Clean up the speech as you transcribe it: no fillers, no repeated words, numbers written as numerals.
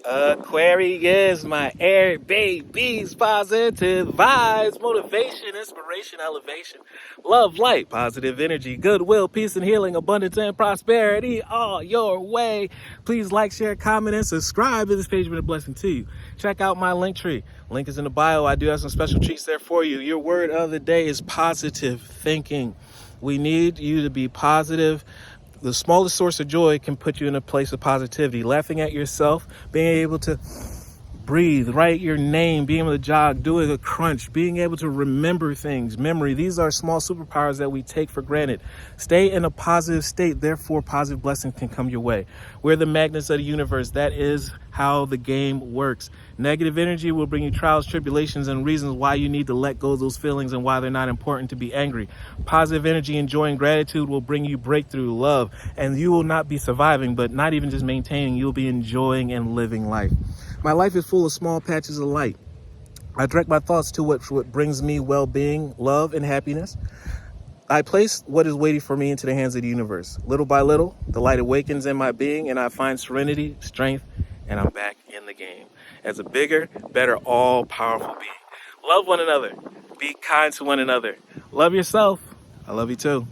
Aquarius, my air babies, positive vibes, motivation, inspiration, elevation, love, light, positive energy, goodwill, peace and healing, abundance and prosperity all your way. Please like, share, comment, and subscribe to this page. Been a blessing to you. Check out my LinkTree. Link is in the bio. I do have some special treats there for you. Your word of the day is positive thinking. We need you to be positive. The smallest source of joy can put you in a place of positivity. Laughing at yourself, being able to breathe, write your name, being able to jog, doing a crunch, being able to remember things, memory. These are small superpowers that we take for granted. Stay in a positive state, therefore positive blessings can come your way. We're the magnets of the universe. That is how the game works. Negative energy will bring you trials, tribulations, and reasons why you need to let go of those feelings and why they're not important to be angry. Positive energy and joy and gratitude will bring you breakthrough, love, and you will not be surviving, but not even just maintaining, you'll be enjoying and living life. My life is full of small patches of light. I direct my thoughts to what brings me well-being, love, and happiness. I place what is waiting for me into the hands of the universe. Little by little, the light awakens in my being, and I find serenity, strength, and I'm back in the game as a bigger, better, all-powerful being. Love one another. Be kind to one another. Love yourself. I love you too.